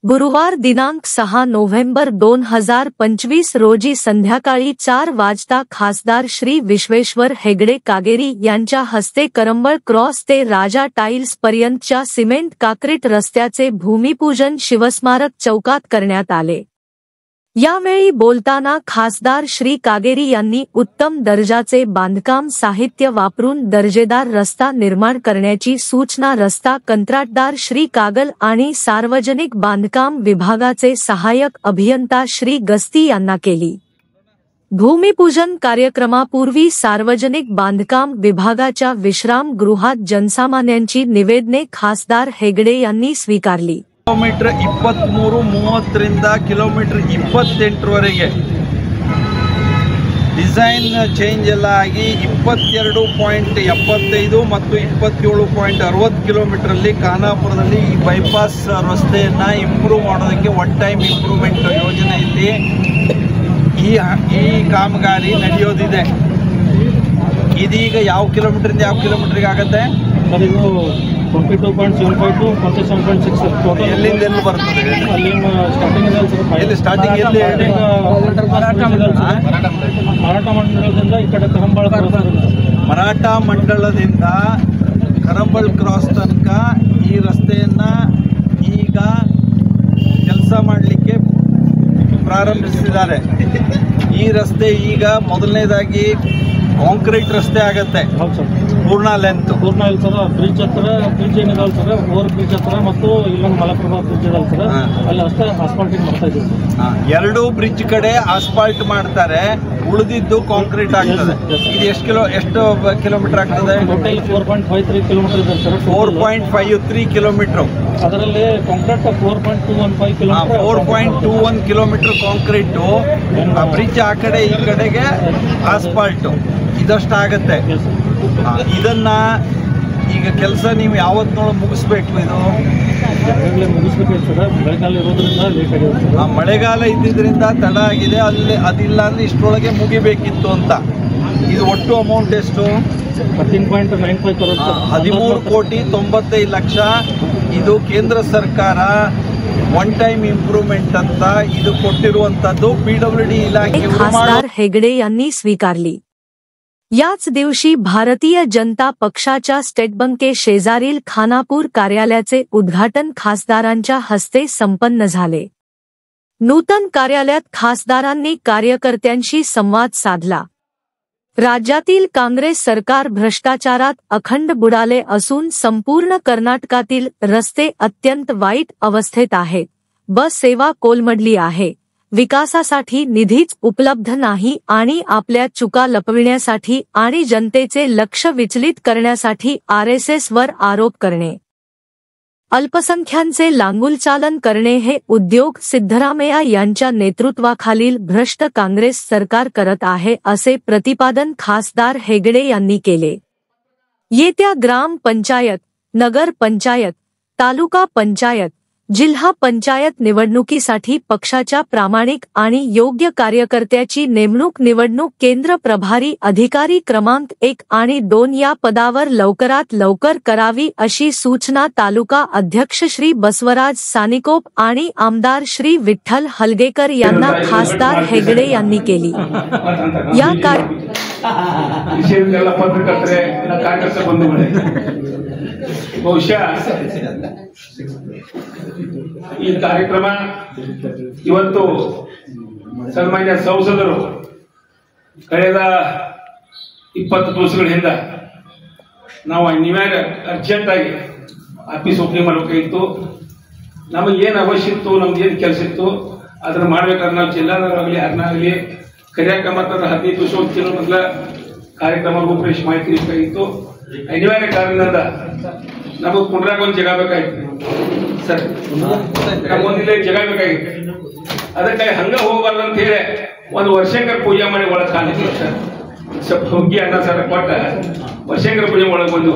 गुरुवार दिनांक 6 नोव्हेंबर 2025 रोजी संध्याकाळी 4 वाजता खासदार श्री विश्वेश्वर हेगडे कागेरी यांच्या हस्ते करंबळ क्रॉस ते राजा टाइल्स पर्यंतच्या सिमेंट काँक्रीट रस्त्याचे भूमिपूजन शिवस्मारक चौकात करण्यात आले। यावेळी बोलताना खासदार श्री कागेरी यांनी उत्तम दर्जाचे बांधकाम साहित्य वापरून दर्जेदार रस्ता निर्माण करण्याची सूचना रस्ता कंत्राटदार श्री कागल आणि सार्वजनिक बांधकाम विभागाचे सहाय्यक अभियंता श्री गस्ती यांना केली। भूमिपूजन कार्यक्रमापूर्वी सार्वजनिक बांधकाम विभागाच्या विश्रामगृहात जनसामान्यांची निवेदने खासदार हेगडे यांनी स्वीकारली। ಕಿಲೋಮೀಟರ್ 23-30 ಕಿಲೋಮೀಟರ್ 28ವರೆಗೆ ಡಿಸೈನ್ ಚೇಂಜ್ ಎಲ್ಲ ಆಗಿ 22.75 ಮತ್ತು 27.60 ಕಿಲೋಮೀಟರ್ ಅಲ್ಲಿ ಖಾನಾಪುರದಲ್ಲಿ ಈ ಬೈಪಾಸ್ ರಸ್ತೆಯನ್ನು ಇಂಪ್ರೂವ್ ಮಾಡೋದಕ್ಕೆ ಒನ್ ಟೈಮ್ ಇಂಪ್ರೂವ್ಮೆಂಟ್ ಯೋಜನೆಯಲ್ಲಿ ಈ ಕಾಮಗಾರಿ ನಡೆಯೋದಿದೆ। ಇದೀಗ ಯಾವ ಕಿಲೋಮೀಟರ್ ಯಾವ ಕಿಲೋಮೀಟರ್ಗೆ ಆಗುತ್ತೆ? 22.75 to 47.6 ಟೋಟಲ್ ಎಲ್ಲಿಂದ ಎಲ್ಲಿ ಬರ್ತದೆ? ಅಲ್ಲಿ ಸ್ಟಾರ್ಟಿಂಗ್ ಇದೆ ಸರ್। ಎಲ್ಲಿ ಸ್ಟಾರ್ಟಿಂಗ್ ಎಲ್ಲಿ? ಮರಾಠ ಮಂಡಲದಿಂದ ಈ ಕಡೆ ಮರಾಠ ಮಂಡಲದಿಂದ ಕರಂಬಳ್ ಕ್ರಾಸ್ ತನಕ ಈ ರಸ್ತೆಯನ್ನು ಈಗ ಕೆಲಸ ಮಾಡಲಿಕ್ಕೆ ಪ್ರಾರಂಭಿಸಿದ್ದಾರೆ। ಈ ರಸ್ತೆ ಈಗ ಮೊದಲನೇದಾಗಿ ಕಾಂಕ್ರೀಟ್ ರಸ್ತೆ ಆಗುತ್ತೆ। ಪೂರ್ಣ ಲೆಂತ್ ಸರ್ ಬ್ರಿಡ್ಜ್ ಹತ್ರ ಬ್ರಿಡ್ಜ್ ಏನಿದಾವಲ್ಲ ಸರ್, ಓವರ್ ಬ್ರಿಡ್ಜ್ ಹತ್ರ ಮತ್ತು ಇಲ್ಲೊಂದು ಮಲಪ್ರಭಾ ಬ್ರಿಡ್ಜ್ ಇದಾವಲ್ಲ ಸರ್, ಅಲ್ಲಿ ಅಷ್ಟೇ ಆಸ್ಫಾಲ್ಟಿಂಗ್ ಮಾಡ್ತಾ ಇದ್ದೀವಿ। ಎರಡು ಬ್ರಿಡ್ಜ್ ಕಡೆ ಆಸ್ಫಾಲ್ಟ್ ಮಾಡ್ತಾರೆ, ಉಳಿದಿದ್ದು ಕಾಂಕ್ರೀಟ್ ಆಗ್ತದೆ। ಇದು ಎಷ್ಟು ಕಿಲೋಮೀಟರ್ ಆಗ್ತದೆ? ಟೋಟಲ್ 4.53 ಕಿಲೋಮೀಟರ್ ಇದೆ ಸರ್। 4.53 ಕಿಲೋಮೀಟರ್, ಅದರಲ್ಲಿ concrete 4.215 kilometre 4.21 kilometre concrete, bridge ಆ ಕಡೆ ಈ ಕಡೆಗೆ ಆಸ್ಫಾಲ್ಟು, ಇದಷ್ಟು ಆಗುತ್ತೆ। ಇದನ್ನ ಈಗ ಕೆಲಸ ನೀವು ಯಾವತ್ತಿನೊಳಗೆ ಮುಗಿಸ್ಬೇಕು? ಇದು ಮುಗಿಸ್ಬೇಕು ಸರ್, ಮಳೆಗಾಲ ಇರೋದ್ರಿಂದ ಲೇಟ್ ಆಗಿದೆ। ಮಳೆಗಾಲ ಇದ್ದಿದ್ದರಿಂದ ತಡ ಆಗಿದೆ, ಅಲ್ಲಿ ಅದಿಲ್ಲ ಅಂದ್ರೆ ಇಷ್ಟರೊಳಗೆ ಮುಗಿಬೇಕಿತ್ತು ಅಂತ। ಇದು ಒಟ್ಟು ಅಮೌಂಟ್ ಎಷ್ಟು? 13.95 ಕರೋಡ್, 13,95,00,000। ಇದು ಕೇಂದ್ರ ಸರ್ಕಾರ ಒನ್ ಟೈಮ್ इंप्रूव्हमेंट ಅಂತ ಇದು ಕೊಟ್ಟಿರುವಂತದ್ದು PWD इलाके खासदार हेगडे यांनी स्वीकारली। याच दिवशी भारतीय जनता पक्षाच्या स्टेट बँके शेजारील खानापूर कार्यालयाचे उद्घाटन खासदारांच्या हस्ते संपन्न झाले। नूतन कार्यालयात खासदारांनी कार्यकर्त्यांशी संवाद साधला। राज्यातील काँग्रेस सरकार भ्रष्टाचारात अखंड बुडाले असून संपूर्ण कर्नाटकातील रस्ते अत्यंत वाईट अवस्थेत आहेत। बस सेवा कोलमडली आहे, विकासासाठी निधीच उपलब्ध नाही आणि आपल्या चुका लपविण्यासाठी आणि जनतेचे लक्ष विचलित करण्यासाठी RSS वर आरोप करणे, अल्पसंख्यांचे लांगुलचालन करणे हे उद्योग सिद्धरामय्या यांच्या नेतृत्वाखालील भ्रष्ट काँग्रेस सरकार करत आहे, असे प्रतिपादन खासदार हेगडे यांनी केले। येत्या ग्राम पंचायत, नगर पंचायत, तालुका पंचायत, जिल्हा पंचायत निवडणुकीसाठी पक्षाच्या प्रामाणिक आणि योग्य कार्यकर्त्याची नेमणूक निवडणूक केंद्र प्रभारी अधिकारी क्रमांक 1 आणि 2 या पदावर लवकरात लवकर करावी, अशी सूचना तालुका अध्यक्ष श्री बसवराज सानिकोप आणि आमदार श्री विठ्ठल हलगेकर यांना खासदार हेगडे यांनी केली। या ಈ ಕಾರ್ಯಕ್ರಮ ಇವತ್ತು ಸನ್ಮಾನ್ಯ ಸಂಸದರು ಕಳೆದ 20 ದಿವಸಗಳ ಹಿಂದೆ ನಾವು ಅನಿವಾರ್ಯ ಅರ್ಜೆಂಟ್ ಆಗಿ ಆಫೀಸ್ ಓಪನಿಂಗ್ ಮಾಡಬೇಕಾಗಿತ್ತು। ನಮಗೇನು ಅವಶ್ಯ ಇತ್ತು, ನಮ್ಗೇನು ಕೆಲಸ ಇತ್ತು ಅದನ್ನ ಮಾಡ್ಬೇಕಾದ್ರೆ ನಾವು ಜಿಲ್ಲಾದವರಾಗಲಿ ಯಾರನ್ನಾಗಲಿ ಕರೆಯಾಕ ಮತ್ತು 15 ದಿವಸ ಹೋಗ್ತಿರೋ ಮೊದಲ ಕಾರ್ಯಕ್ರಮ ರೂಪರೇಷೆ ಮಾಹಿತಿ ಬೇಕಾಗಿತ್ತು। ಅನಿವಾರ್ಯ ಕಾರಣದಿಂದ ನಮಗೆ ಕುಂಡ್ರಾಗ ಒಂದು ಜಾಗ ಬೇಕಾಗಿತ್ತು ಸರ್, ನಮಗೊಂದಿಲ್ಲ ಜಾಗ ಬೇಕಾಗಿತ್ತು। ಅದಕ್ಕಾಗಿ ಹಂಗ ಹೋಗಬಾರ್ದು ಅಂತ ಹೇಳಿ ಒಂದು ವರ್ಷಂಕರ ಪೂಜೆ ಮಾಡಿ ಒಳಗೆ ಕಾಲಿತ್ತು ಸರ್, ಸ್ವಲ್ಪ ಹುಗ್ಗಿ ಅನ್ನ ಸರ್ ಕೊಟ್ಟ ವರ್ಷಂಕರ ಪೂಜೆ ಒಳಗೆ ಬಂದು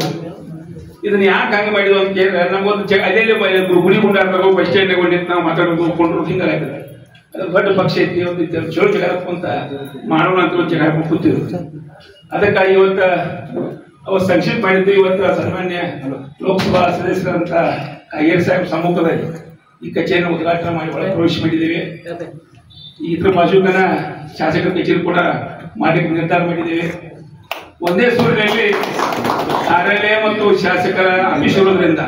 ಇದನ್ನ ಯಾಕೆ ಹಂಗೆ ಮಾಡಿದ್ವು ಅಂತ ಕೇಳಿದ್ರೆ ನಮಗೊಂದು ಅದೇ ಗುಡಿ ಗುಂಡಾರ್ದಾಗ ಬಸ್ ಸ್ಟ್ಯಾಂಡ್ ಗೊಂಡಿತ್ತು, ನಾವು ಮಾತಾಡೋದು ಕೊಂಡ್ರು ಹಿಂಗಾಗ್ತದೆ। ಅದು ದೊಡ್ಡ ಪಕ್ಷ ಐತಿ, ಒಂದು ಚಲೋ ಜಾಗ ಅಂತ ಮಾಡೋಣ ಅಂತ ಒಂದು ಜಾಗ ಕೂತಿದ್ರು। ಅದಕ್ಕಾಗಿ ಇವತ್ತು ಅವತ್ತು ಸಂಕ್ಷಿಪ್ತ ಮಾಡಿದ್ದು ಇವತ್ತು ಸನ್ಮಾನ್ಯ ಲೋಕಸಭಾ ಸದಸ್ಯರಂತ ಕಾಗೇರಿ ಸಾಹೇಬ್ ಸಮ್ಮುಖದಲ್ಲಿ ಈ ಕಚೇರಿನ ಉದ್ಘಾಟನೆ ಮಾಡಿ ಒಳಗೆ ಪ್ರವೇಶ ಮಾಡಿದ್ದೇವೆ. ಇದ್ರ ಬಾಜುಕನ ಶಾಸಕರ ಕಚೇರಿ ಕೂಡ ಮಾಡಲಿಕ್ಕೆ ನಿರ್ಧಾರ ಮಾಡಿದ್ದೇವೆ. ಒಂದೇ ಸೂರಿನಲ್ಲಿ ಕಾರ್ಯಾಲಯ ಮತ್ತು ಶಾಸಕರ ಆಫೀಸ್ ಇರೋದ್ರಿಂದ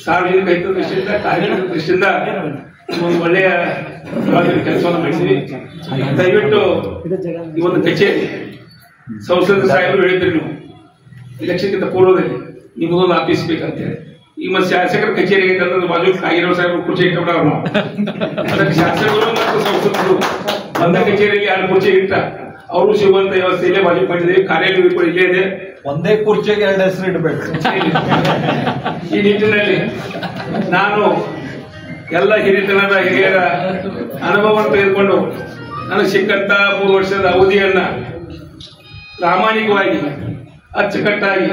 ಸಾರ್ವಜನಿಕ ಹಿತ ದೃಷ್ಟಿಯಿಂದ ಕಾರ್ಯಕರ್ತರ ದೃಷ್ಟಿಯಿಂದ ಒಂದು ಒಳ್ಳೆಯ ಕೆಲಸವನ್ನು ಮಾಡಿದ್ದೀವಿ. ದಯವಿಟ್ಟು ಈ ಒಂದು ಕಚೇರಿ ಸಂಸದ ಸಾಹೇಬರು ಹೇಳಿದ್ರಿ, ನೀವು ಇಲೆಕ್ಷನ್ಗಿಂತ ಪೂರ್ವದಲ್ಲಿ ನಿಮಗೊಂದು ಆಫೀಸ್ ಬೇಕಂತ ಹೇಳಿ. ಈ ಮತ್ತೆ ಶಾಸಕರ ಕಚೇರಿ ಅಂತಂದ್ರೆ ಬಾಜು ಆಗಿರೋ ಸಾಹೇಬರು ಕುರ್ಚಿ ಇಟ್ಟಬಿಟ್ಟಾರ. ನಾವು ಅದಕ್ಕೆ ಶಾಸಕರು ಮತ್ತು ಸಂಸದರು ಬಂದ ಕಚೇರಿಯಲ್ಲಿ 2 ಕುರ್ಚಿ ಇಟ್ಟ ಅವರು ಸಿಗುವಂತ ವ್ಯವಸ್ಥೆಯಲ್ಲೇ ಬಾಜು ಮಾಡಿದ್ದೀವಿ. ಕಾರ್ಯಾಲಯ ಕೂಡ ಇಲ್ಲೇ ಇದೆ. ಒಂದೇ ಕುರ್ಚಿಗೆ 2 ಹೆಸರು ಇಡಬೇಕು. ಈ ನಿಟ್ಟಿನಲ್ಲಿ ನಾನು ಎಲ್ಲ ಹಿರಿತನದ ಹಿರಿಯರ ಅನುಭವವನ್ನು ತೆಗೆದುಕೊಂಡು ನನಗೆ ಸಿಕ್ಕಂತ 3 ವರ್ಷದ ಅವಧಿಯನ್ನ ಪ್ರಾಮಾಣಿಕವಾಗಿ ಅಚ್ಚುಕಟ್ಟಾಗಿ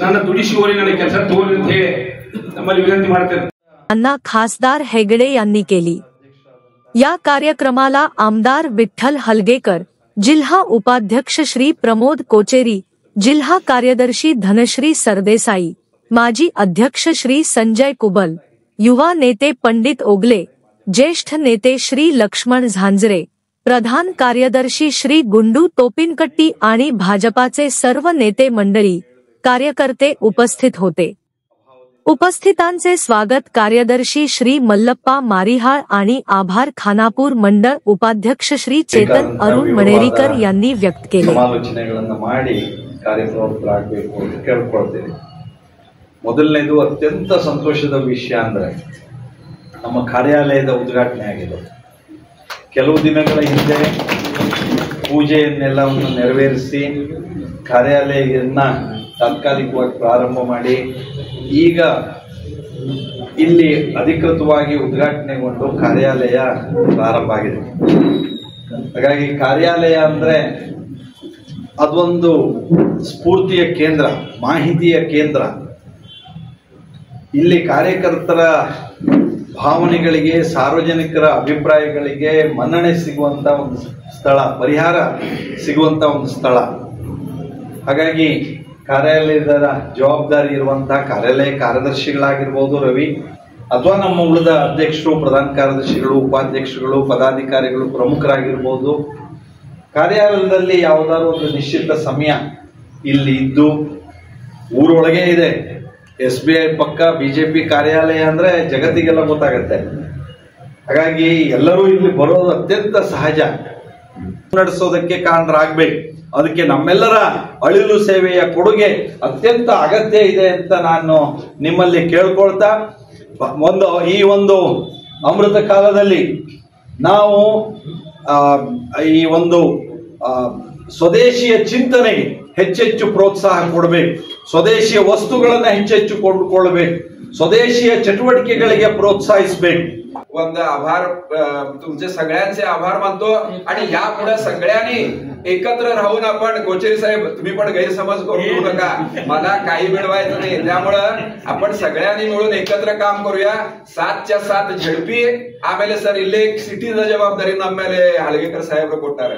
ನನ್ನ ದುಡಿಸುವಲ್ಲಿ ನನಗೆ ಕೆಲಸ ತಗೋರಿ ಅಂತ ಹೇಳಿ ನಮ್ಮಲ್ಲಿ विनंती ಮಾಡ್ತೇನೆ. यांना खासदार हेगडे यांनी केली. या कार्यक्रमाला आमदार विठ्ठल हलगेकर, जिल्हा उपाध्यक्ष श्री प्रमोद कोचेरी, जिल्हा कार्यदर्शी धनश्री सरदेसाई, माजी अध्यक्ष श्री संजय कुबल, युवा नेते पंडित ओगले, ज्येष्ठ नेते श्री लक्ष्मण झांजरे, प्रधान कार्यदर्शी श्री गुंडू तोपिनकट्टी आणि भाजपाचे सर्व नेते मंडळी कार्यकर्ते उपस्थित होते. उपस्थितांचे स्वागत कार्यदर्शी श्री मल्लप्पा मारिहाळ आणि आभार खानापूर मंडळ उपाध्यक्ष श्री चेतन अरुण मणेरीकर यांनी व्यक्त केले. ಸಮಾಲೋಚನೆಗಳನ್ನು ಮಾಡಿ ಕಾರ್ಯಪ್ರವೃತ್ತರಾಗಬೇಕು ಅಂತ ಕೇಳ್ಕೊಳ್ತೇನೆ. ಮೊದಲನೇದು ಅತ್ಯಂತ ಸಂತೋಷದ ವಿಷಯ ಅಂದ್ರೆ ನಮ್ಮ ಕಾರ್ಯಾಲಯದ ಉದ್ಘಾಟನೆ ಆಗಿದೆ. ಕೆಲವು ದಿನಗಳ ಹಿಂದೆ ಪೂಜೆಯನ್ನೆಲ್ಲವನ್ನು ನೆರವೇರಿಸಿ ಕಾರ್ಯಾಲಯವನ್ನ ತಾತ್ಕಾಲಿಕವಾಗಿ ಪ್ರಾರಂಭ ಮಾಡಿ ಈಗ ಇಲ್ಲಿ ಅಧಿಕೃತವಾಗಿ ಉದ್ಘಾಟನೆಗೊಂಡು ಕಾರ್ಯಾಲಯ ಪ್ರಾರಂಭ ಆಗಿದೆ. ಹಾಗಾಗಿ ಕಾರ್ಯಾಲಯ ಅಂದ್ರೆ ಅದೊಂದು ಸ್ಫೂರ್ತಿಯ ಕೇಂದ್ರ, ಮಾಹಿತಿಯ ಕೇಂದ್ರ. ಇಲ್ಲಿ ಕಾರ್ಯಕರ್ತರ ಭಾವನೆಗಳಿಗೆ, ಸಾರ್ವಜನಿಕರ ಅಭಿಪ್ರಾಯಗಳಿಗೆ ಮನ್ನಣೆ ಸಿಗುವಂತ ಒಂದು ಸ್ಥಳ, ಪರಿಹಾರ ಸಿಗುವಂತ ಒಂದು ಸ್ಥಳ. ಹಾಗಾಗಿ ಕಾರ್ಯಾಲಯದ ಜವಾಬ್ದಾರಿ ಇರುವಂತಹ ಕಾರ್ಯಾಲಯ ಕಾರ್ಯದರ್ಶಿಗಳಾಗಿರ್ಬೋದು ರವಿ, ಅಥವಾ ನಮ್ಮ ಉಳಿದ ಅಧ್ಯಕ್ಷರು, ಪ್ರಧಾನ ಕಾರ್ಯದರ್ಶಿಗಳು, ಉಪಾಧ್ಯಕ್ಷರುಗಳು, ಪದಾಧಿಕಾರಿಗಳು, ಪ್ರಮುಖರಾಗಿರ್ಬೋದು, ಕಾರ್ಯಾಲಯದಲ್ಲಿ ಯಾವುದಾದ್ರು ಒಂದು ನಿಶ್ಚಿತ ಸಮಯ ಇಲ್ಲಿ ಇದ್ದು, ಊರೊಳಗೆ ಇದೆ SBI ಪಕ್ಕ ಬಿಜೆಪಿ ಕಾರ್ಯಾಲಯ ಅಂದ್ರೆ ಜಗತ್ತಿಗೆಲ್ಲ ಗೊತ್ತಾಗತ್ತೆ. ಹಾಗಾಗಿ ಎಲ್ಲರೂ ಇಲ್ಲಿ ಬರೋದು ಅತ್ಯಂತ ಸಹಜ. ನಡೆಸೋದಕ್ಕೆ ಕಾರಣರಾಗಬೇಕು. ಅದಕ್ಕೆ ನಮ್ಮೆಲ್ಲರ ಅಳಿಲು ಸೇವೆಯ ಕೊಡುಗೆ ಅತ್ಯಂತ ಅಗತ್ಯ ಇದೆ ಅಂತ ನಾನು ನಿಮ್ಮಲ್ಲಿ ಕೇಳ್ಕೊಳ್ತಾ, ಈ ಒಂದು ಅಮೃತ ಕಾಲದಲ್ಲಿ ನಾವು ಈ ಒಂದು ಸ್ವದೇಶಿಯ ಚಿಂತನೆಗೆ ಹೆಚ್ಚೆಚ್ಚು ಪ್ರೋತ್ಸಾಹ ಕೊಡಬೇಕು. ಸ್ವದೇಶಿಯ ವಸ್ತುಗಳನ್ನ ಹೆಚ್ಚೆಚ್ಚು ಕೊಂಡುಕೊಳ್ಳಬೇಕು. स्वदेशीय चटुवटिकेಗಳಿಗೆ प्रोत्साहिसಬೇಕು. ಒಂದು आभार तुमचे सगळ्यांचे आभार मानतो आणि यापुढे सगळ्यांनी एकत्र राहून आपण कोचेरी साहेब तुम्ही पण गैरसमज करू नका, मला काही मिळवायचं नाही, त्यामुळे आपण सगळ्यांनी मिळून एकत्र काम करूया. 7च्या 7 झडपी ಆಮೇಲೆ ಸರ್ ಇಲ್ಲೇ ಸಿಟಿದ ಜವಾಬ್ದಾರಿ ನಮ್ಮ ಮೇಲೆ ಹಲಗೇಕರ್ ಸಾಹೇಬರು ಕೊಟ್ಟಾರೆ.